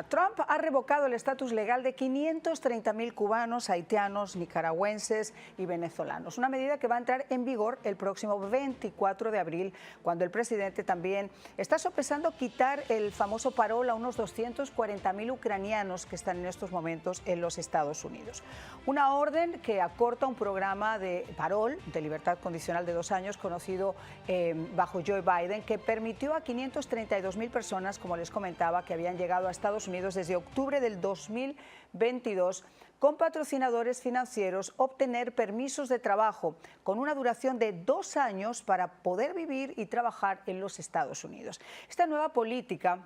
Trump ha revocado el estatus legal de 530.000 cubanos, haitianos, nicaragüenses y venezolanos. Una medida que va a entrar en vigor el próximo 24 de abril, cuando el presidente también está sopesando quitar el famoso parol a unos 240.000 ucranianos que están en estos momentos en los Estados Unidos. Una orden que acorta un programa de parol, de libertad condicional de 2 años, conocido bajo Joe Biden, que permitió a 532.000 personas, como les comentaba, que habían llegado a Estados Unidos desde octubre del 2022 con patrocinadores financieros obtener permisos de trabajo con una duración de 2 años para poder vivir y trabajar en los Estados Unidos. Esta nueva política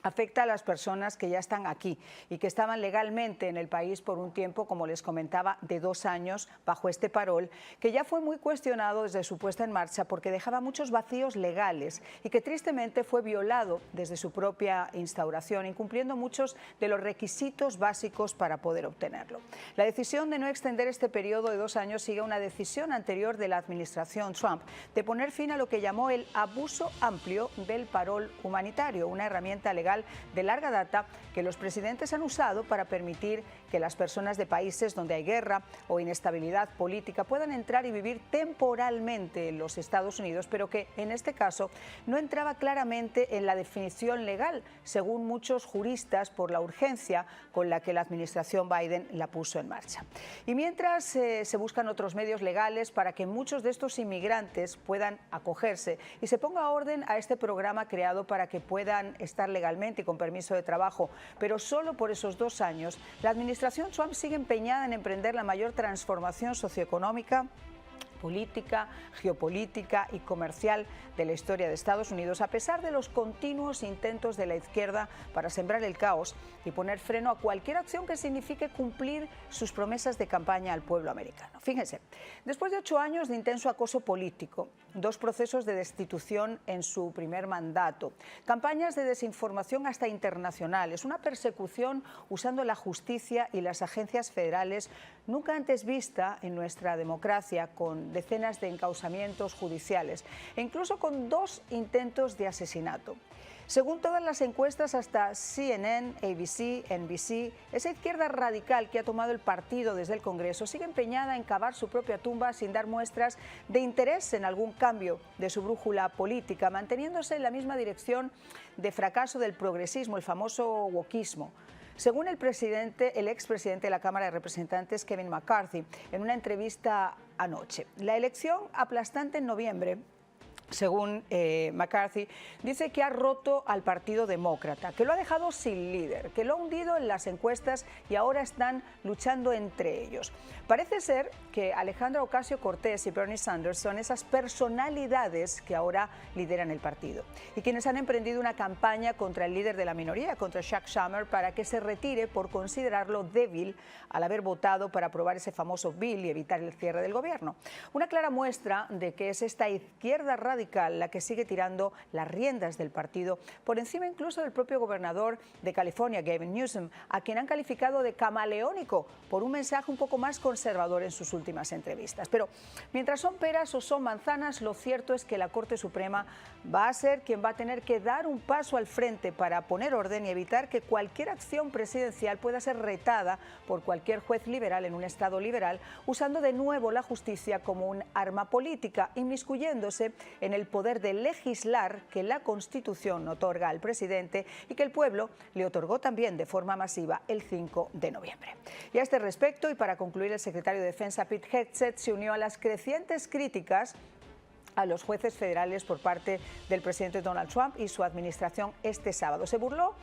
afecta a las personas que ya están aquí y que estaban legalmente en el país por un tiempo, como les comentaba, de 2 años bajo este parol, que ya fue muy cuestionado desde su puesta en marcha porque dejaba muchos vacíos legales y que tristemente fue violado desde su propia instauración, incumpliendo muchos de los requisitos básicos para poder obtenerlo. La decisión de no extender este periodo de 2 años sigue una decisión anterior de la administración Trump de poner fin a lo que llamó el abuso amplio del parol humanitario, una herramienta legal de larga data que los presidentes han usado para permitir que las personas de países donde hay guerra o inestabilidad política puedan entrar y vivir temporalmente en los Estados Unidos, pero que en este caso no entraba claramente en la definición legal, según muchos juristas, por la urgencia con la que la administración Biden la puso en marcha. Y mientras se buscan otros medios legales para que muchos de estos inmigrantes puedan acogerse y se ponga orden a este programa creado para que puedan estar legalmente y con permiso de trabajo, pero solo por esos 2 años, la administración Trump sigue empeñada en emprender la mayor transformación socioeconómica, política, geopolítica y comercial de la historia de Estados Unidos, a pesar de los continuos intentos de la izquierda para sembrar el caos y poner freno a cualquier acción que signifique cumplir sus promesas de campaña al pueblo americano. Fíjense, después de 8 años de intenso acoso político, 2 procesos de destitución en su primer mandato, campañas de desinformación hasta internacionales, una persecución usando la justicia y las agencias federales nunca antes vista en nuestra democracia, con decenas de encausamientos judiciales e incluso con 2 intentos de asesinato. Según todas las encuestas, hasta CNN, ABC, NBC, esa izquierda radical que ha tomado el partido desde el Congreso sigue empeñada en cavar su propia tumba sin dar muestras de interés en algún cambio de su brújula política, manteniéndose en la misma dirección de fracaso del progresismo, el famoso wokismo. Según el expresidente de la Cámara de Representantes, Kevin McCarthy, en una entrevista anoche, la elección aplastante en noviembre, según McCarthy, dice que ha roto al Partido Demócrata, que lo ha dejado sin líder, que lo ha hundido en las encuestas y ahora están luchando entre ellos. Parece ser que Alejandra Ocasio-Cortez y Bernie Sanders son esas personalidades que ahora lideran el partido y quienes han emprendido una campaña contra el líder de la minoría, contra Chuck Schumer, para que se retire por considerarlo débil al haber votado para aprobar ese famoso bill y evitar el cierre del gobierno. Una clara muestra de que es esta izquierda radical la que sigue tirando las riendas del partido, por encima incluso del propio gobernador de California, Gavin Newsom, a quien han calificado de camaleónico por un mensaje un poco más conservador en sus últimas entrevistas. Pero mientras son peras o son manzanas, lo cierto es que la Corte Suprema va a ser quien va a tener que dar un paso al frente para poner orden y evitar que cualquier acción presidencial pueda ser retada por cualquier juez liberal en un estado liberal, usando de nuevo la justicia como un arma política, inmiscuyéndose en el poder de legislar que la Constitución otorga al presidente y que el pueblo le otorgó también de forma masiva el 5 de noviembre. Y a este respecto, y para concluir, el secretario de Defensa Pete Hegseth se unió a las crecientes críticas a los jueces federales por parte del presidente Donald Trump y su administración este sábado. Se burló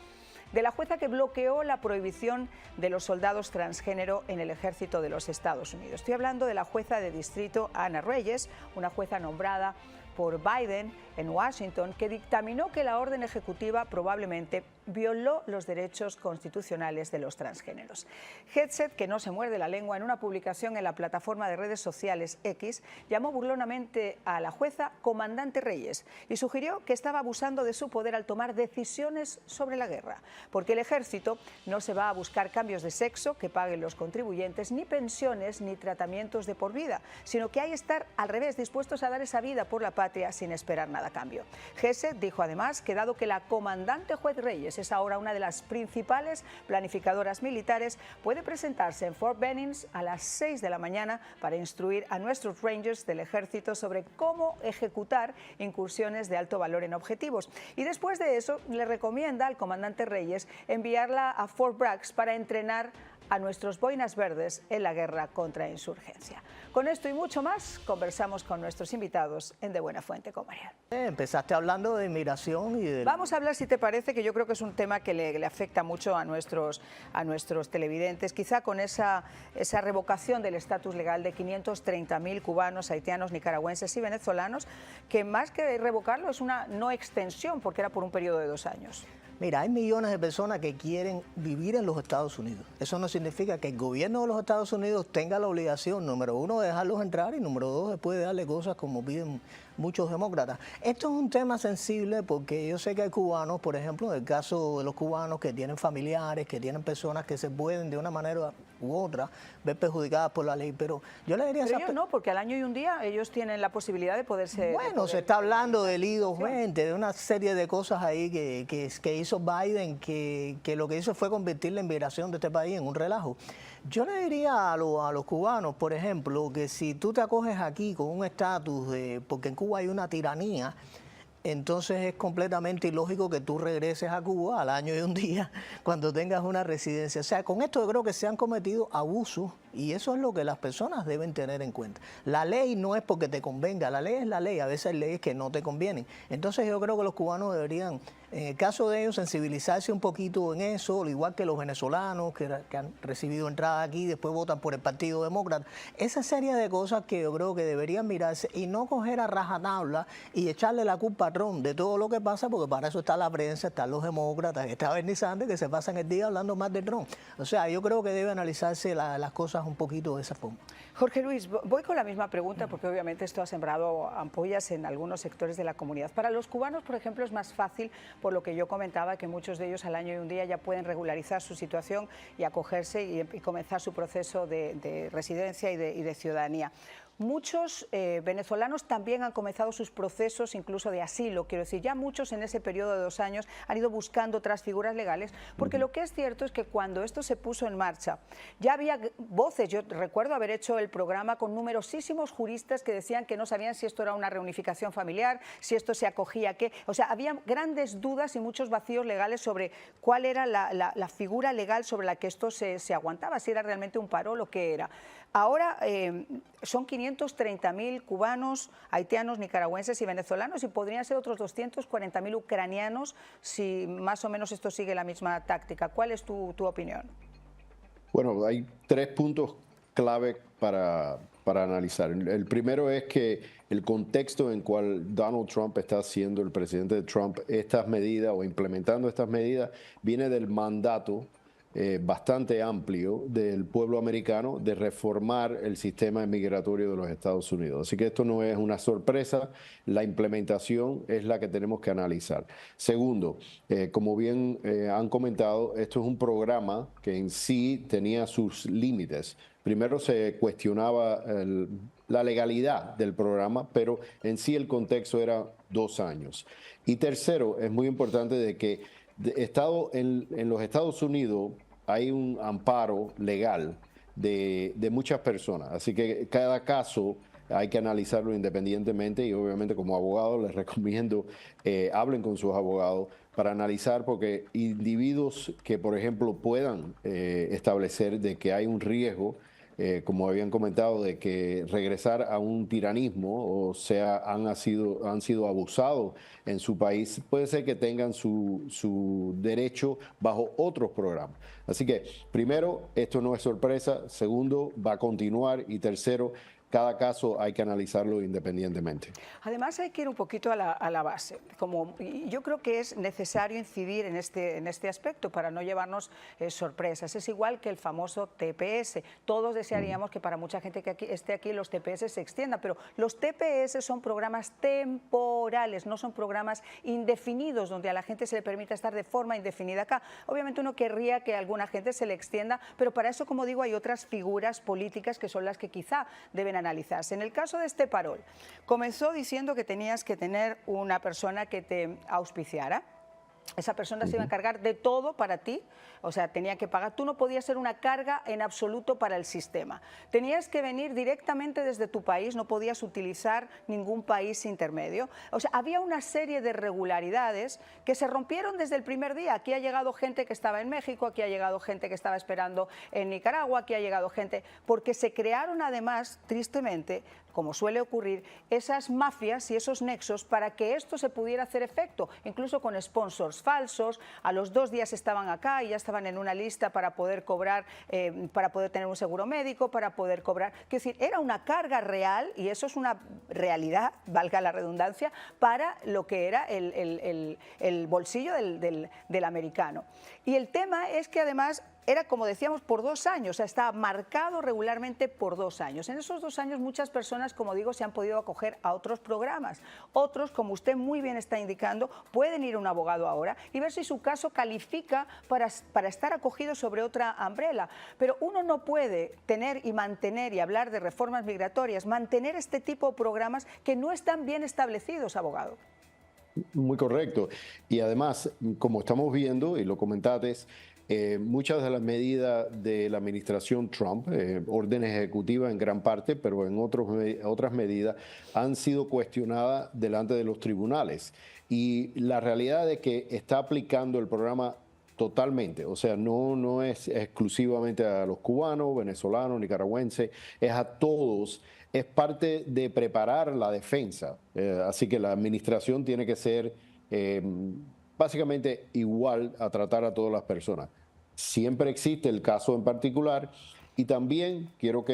de la jueza que bloqueó la prohibición de los soldados transgénero en el ejército de los Estados Unidos. Estoy hablando de la jueza de distrito Ana Reyes, una jueza nombrada por Biden en Washington, que dictaminó que la orden ejecutiva probablemente violó los derechos constitucionales de los transgéneros. Hegseth, que no se muerde la lengua, en una publicación en la plataforma de redes sociales X, llamó burlonamente a la jueza Comandante Reyes y sugirió que estaba abusando de su poder al tomar decisiones sobre la guerra, porque el ejército no se va a buscar cambios de sexo que paguen los contribuyentes, ni pensiones, ni tratamientos de por vida, sino que hay que estar al revés, dispuestos a dar esa vida por la patria sin esperar nada a cambio. Hegseth dijo además que dado que la comandante juez Reyes pues es ahora una de las principales planificadoras militares, puede presentarse en Fort Benning a las 6 de la mañana para instruir a nuestros Rangers del ejército sobre cómo ejecutar incursiones de alto valor en objetivos. Y después de eso le recomienda al comandante Reyes enviarla a Fort Bragg para entrenar a nuestros boinas verdes en la guerra contra insurgencia. Con esto y mucho más, conversamos con nuestros invitados en De Buena Fuente con Mariano. Empezaste hablando de inmigración y de... Vamos a hablar, si te parece, que yo creo que es un tema que le afecta mucho a nuestros televidentes, quizá con esa revocación del estatus legal de 530.000 cubanos, haitianos, nicaragüenses y venezolanos, que más que revocarlo es una no extensión, porque era por un periodo de 2 años. Mira, hay millones de personas que quieren vivir en los Estados Unidos. Eso no significa que el gobierno de los Estados Unidos tenga la obligación, número uno, de dejarlos entrar y número dos, después de darle cosas como piden muchos demócratas. Esto es un tema sensible porque yo sé que hay cubanos, por ejemplo, en el caso de los cubanos que tienen familiares, que tienen personas que se pueden de una manera u otra ver perjudicadas por la ley, pero yo le diría... Pero ellos no, porque al año y un día ellos tienen la posibilidad de poderse... Bueno, se está hablando del I-220, de una serie de cosas ahí que hizo Biden, que lo que hizo fue convertir la inmigración de este país en un relajo. Yo le diría a los cubanos, por ejemplo, que si tú te acoges aquí con un estatus de... porque en Cuba hay una tiranía, entonces es completamente ilógico que tú regreses a Cuba al año y un día cuando tengas una residencia. O sea, con esto yo creo que se han cometido abusos y eso es lo que las personas deben tener en cuenta. La ley no es porque te convenga, la ley es la ley, a veces hay leyes que no te convienen. Entonces yo creo que los cubanos deberían, en el caso de ellos, sensibilizarse un poquito en eso, al igual que los venezolanos que han recibido entrada aquí y después votan por el Partido Demócrata. Esa serie de cosas que yo creo que deberían mirarse y no coger a rajatabla y echarle la culpa a Trump de todo lo que pasa, porque para eso está la prensa, están los demócratas, está Bernie Sanders, que se pasan el día hablando más de Trump. O sea, yo creo que debe analizarse las cosas un poquito de esa forma. Jorge Luis, voy con la misma pregunta porque obviamente esto ha sembrado ampollas en algunos sectores de la comunidad. Para los cubanos, por ejemplo, es más fácil, por lo que yo comentaba, que muchos de ellos al año y un día ya pueden regularizar su situación y acogerse y comenzar su proceso de residencia y de ciudadanía. Muchos venezolanos también han comenzado sus procesos incluso de asilo, quiero decir, ya muchos en ese periodo de 2 años han ido buscando otras figuras legales, porque lo que es cierto es que cuando esto se puso en marcha, ya había voces, yo recuerdo haber hecho el programa con numerosísimos juristas que decían que no sabían si esto era una reunificación familiar, si esto se acogía a qué, o sea, había grandes dudas y muchos vacíos legales sobre cuál era la figura legal sobre la que esto se aguantaba, si era realmente un paro o lo que era. Ahora son 530.000 cubanos, haitianos, nicaragüenses y venezolanos y podrían ser otros 240.000 ucranianos si más o menos esto sigue la misma táctica. ¿Cuál es tu opinión? Bueno, hay 3 puntos clave para analizar. El primero es que el contexto en cual Donald Trump está siendo el presidente de Trump, estas medidas o implementando estas medidas, viene del mandato bastante amplio del pueblo americano de reformar el sistema migratorio de los Estados Unidos. Así que esto no es una sorpresa, la implementación es la que tenemos que analizar. Segundo, como bien han comentado, esto es un programa que en sí tenía sus límites. Primero se cuestionaba la legalidad del programa, pero en sí el contexto era 2 años. Y tercero, es muy importante de que en los Estados Unidos hay un amparo legal de muchas personas, así que cada caso hay que analizarlo independientemente y obviamente como abogado les recomiendo hablen con sus abogados para analizar, porque individuos que por ejemplo puedan establecer de que hay un riesgo, como habían comentado, de que regresar a un tiranismo, o sea, han sido abusados en su país, puede ser que tengan su derecho bajo otros programas. Así que, primero, esto no es sorpresa. Segundo, va a continuar. Y tercero, cada caso hay que analizarlo independientemente. Además hay que ir un poquito a la base. Yo creo que es necesario incidir en este aspecto para no llevarnos sorpresas. Es igual que el famoso TPS. Todos desearíamos que para mucha gente que esté aquí los TPS se extiendan, pero los TPS son programas temporales, no son programas indefinidos donde a la gente se le permita estar de forma indefinida acá. Obviamente uno querría que a alguna gente se le extienda, pero para eso, como digo, hay otras figuras políticas que son las que quizá deben analizarse. En el caso de este parol, comenzó diciendo que tenías que tener una persona que te auspiciara. Esa persona se iba a encargar de todo para ti, o sea, tenía que pagar. Tú no podías ser una carga en absoluto para el sistema. Tenías que venir directamente desde tu país, no podías utilizar ningún país intermedio. O sea, había una serie de irregularidades que se rompieron desde el primer día. Aquí ha llegado gente que estaba en México, aquí ha llegado gente que estaba esperando en Nicaragua, aquí ha llegado gente, porque se crearon además, tristemente, como suele ocurrir, esas mafias y esos nexos para que esto se pudiera hacer efecto, incluso con sponsors falsos. A los 2 días estaban acá y ya estaban en una lista para poder cobrar, para poder tener un seguro médico, para poder cobrar. Quiero decir, era una carga real, y eso es una realidad, valga la redundancia, para lo que era el bolsillo del americano. Y el tema es que además era, como decíamos, por 2 años, o sea, estaba marcado regularmente por 2 años. En esos 2 años muchas personas, como digo, se han podido acoger a otros programas. Otros, como usted muy bien está indicando, pueden ir a un abogado ahora y ver si su caso califica para estar acogido sobre otra umbrella. Pero uno no puede tener y mantener, y hablar de reformas migratorias, mantener este tipo de programas que no están bien establecidos, abogado. Muy correcto. Y además, como estamos viendo, y lo comentaste, muchas de las medidas de la administración Trump, órdenes ejecutivas en gran parte, pero en otras medidas, han sido cuestionadas delante de los tribunales. Y la realidad es que está aplicando el programa totalmente, o sea, no es exclusivamente a los cubanos, venezolanos, nicaragüenses, es a todos. Es parte de preparar la defensa. Así que la administración tiene que ser básicamente igual a tratar a todas las personas. Siempre existe el caso en particular, y también quiero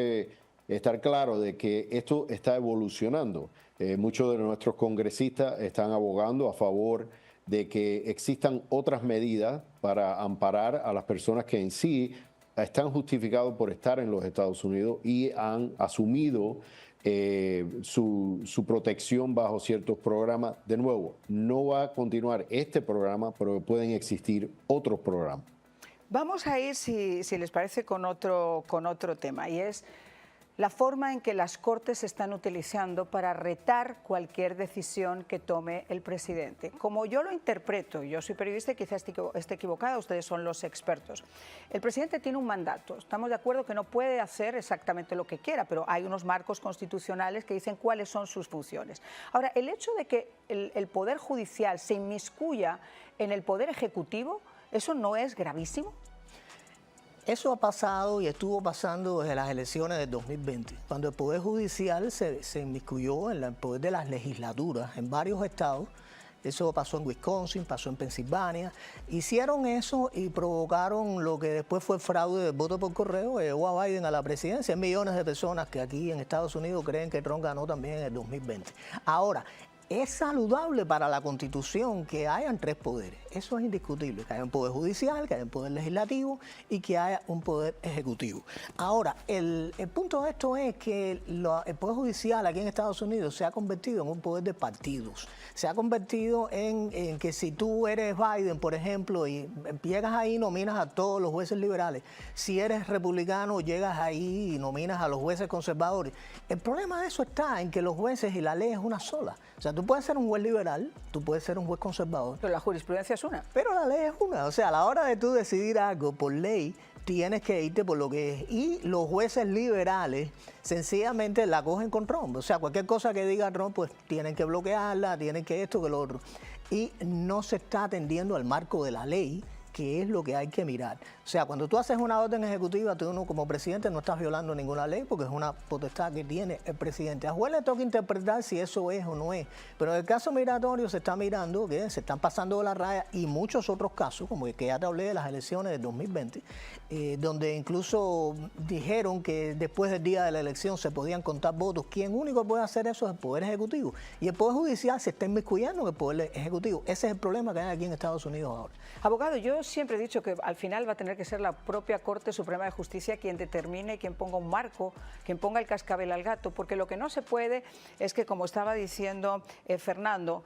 estar claro de que esto está evolucionando. Muchos de nuestros congresistas están abogando a favor de que existan otras medidas para amparar a las personas que en sí están justificados por estar en los Estados Unidos y han asumido su protección bajo ciertos programas. De nuevo, no va a continuar este programa, pero pueden existir otros programas. Vamos a ir, si les parece, con otro tema, y es la forma en que las Cortes se están utilizando para retar cualquier decisión que tome el presidente. Como yo lo interpreto, yo soy periodista y quizás esté equivocada, ustedes son los expertos. El presidente tiene un mandato, estamos de acuerdo que no puede hacer exactamente lo que quiera, pero hay unos marcos constitucionales que dicen cuáles son sus funciones. Ahora, el hecho de que el Poder Judicial se inmiscuya en el Poder Ejecutivo, ¿eso no es gravísimo? Eso ha pasado y estuvo pasando desde las elecciones del 2020, cuando el Poder Judicial se inmiscuyó en el poder de las legislaturas en varios estados. Eso pasó en Wisconsin, pasó en Pensilvania. Hicieron eso y provocaron lo que después fue el fraude del voto por correo, que llevó a Biden a la presidencia. Hay millones de personas que aquí en Estados Unidos creen que Trump ganó también en el 2020. Ahora, es saludable para la Constitución que hayan 3 poderes. Eso es indiscutible, que haya un poder judicial, que haya un poder legislativo y que haya un poder ejecutivo. Ahora, el punto de esto es que el poder judicial aquí en Estados Unidos se ha convertido en un poder de partidos. Se ha convertido en que si tú eres Biden, por ejemplo, y llegas ahí y nominas a todos los jueces liberales. Si eres republicano, llegas ahí y nominas a los jueces conservadores. El problema de eso está en que los jueces y la ley es una sola. O sea, tú puedes ser un juez liberal, tú puedes ser un juez conservador. Pero la jurisprudencia es una. Pero la ley es una. O sea, a la hora de tú decidir algo por ley, tienes que irte por lo que es. Y los jueces liberales sencillamente la cogen con Trump. O sea, cualquier cosa que diga Trump, pues tienen que bloquearla, tienen que esto, que lo otro. Y no se está atendiendo al marco de la ley, que es lo que hay que mirar. O sea, cuando tú haces una orden ejecutiva, tú como presidente no estás violando ninguna ley porque es una potestad que tiene el presidente. A juez le toca interpretar si eso es o no es. Pero en el caso migratorio se está mirando que se están pasando de la raya, y muchos otros casos, como el que ya te hablé de las elecciones del 2020, donde incluso dijeron que después del día de la elección se podían contar votos. Quien único puede hacer eso es el Poder Ejecutivo. Y el Poder Judicial se está inmiscuyendo en el Poder Ejecutivo. Ese es el problema que hay aquí en Estados Unidos ahora. Abogado, yo siempre he dicho que al final va a tener que ser la propia Corte Suprema de Justicia quien determine, quien ponga un marco, quien ponga el cascabel al gato, porque lo que no se puede es que, como estaba diciendo Fernando,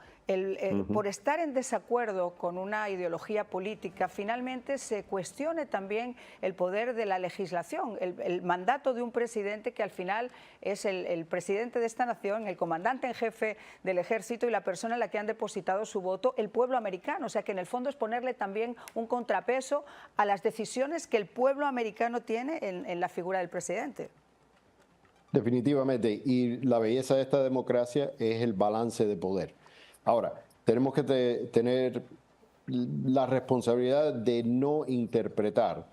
por estar en desacuerdo con una ideología política, finalmente se cuestione también el poder de la legislación, el mandato de un presidente que al final es el presidente de esta nación, el comandante en jefe del ejército y la persona en la que han depositado su voto, el pueblo americano. O sea que en el fondo es ponerle también un contrapeso a las decisiones que el pueblo americano tiene en la figura del presidente. Definitivamente, y la belleza de esta democracia es el balance de poder. Ahora, tenemos que tener la responsabilidad de no interpretar,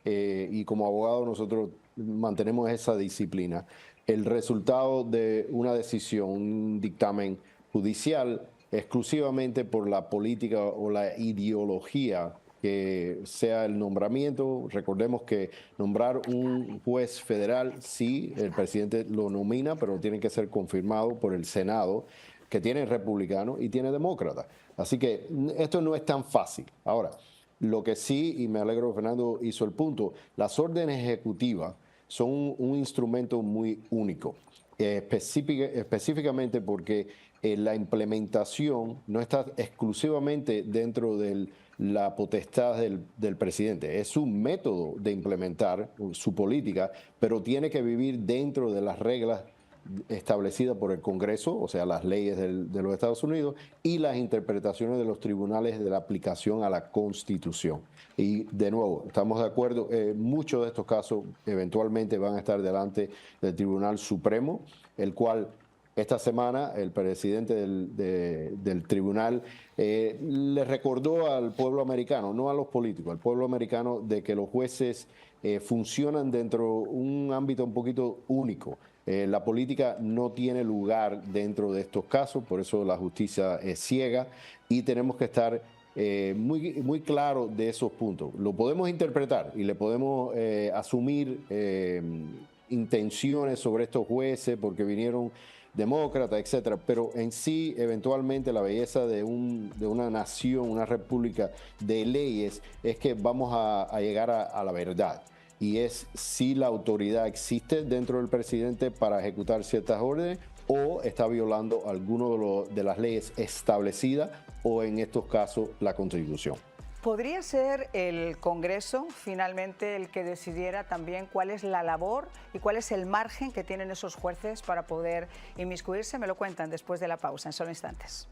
y como abogado nosotros mantenemos esa disciplina, el resultado de una decisión, un dictamen judicial exclusivamente por la política o la ideología que sea el nombramiento. Recordemos que nombrar un juez federal, sí, el presidente lo nomina, pero tiene que ser confirmado por el Senado, que tiene republicano y tiene demócrata. Así que esto no es tan fácil. Ahora, lo que sí, y me alegro que Fernando hizo el punto, las órdenes ejecutivas son un instrumento muy único, específicamente porque la implementación no está exclusivamente dentro de la potestad del presidente. Es un método de implementar su política, pero tiene que vivir dentro de las reglas establecidas por el Congreso, o sea, las leyes de los Estados Unidos, y las interpretaciones de los tribunales de la aplicación a la Constitución. Y de nuevo, estamos de acuerdo, muchos de estos casos eventualmente van a estar delante del Tribunal Supremo, el cual esta semana el presidente del tribunal le recordó al pueblo americano, no a los políticos, al pueblo americano, de que los jueces funcionan dentro de un ámbito un poquito único. La política no tiene lugar dentro de estos casos, por eso la justicia es ciega y tenemos que estar muy claro de esos puntos. Lo podemos interpretar y le podemos asumir intenciones sobre estos jueces porque vinieron demócratas, etcétera, pero en sí, eventualmente, la belleza de una nación, una república de leyes, es que vamos a llegar a la verdad. Y es si la autoridad existe dentro del presidente para ejecutar ciertas órdenes o está violando alguno de las leyes establecidas o, en estos casos, la Constitución. ¿Podría ser el Congreso finalmente el que decidiera también cuál es la labor y cuál es el margen que tienen esos jueces para poder inmiscuirse? Me lo cuentan después de la pausa, en solo instantes.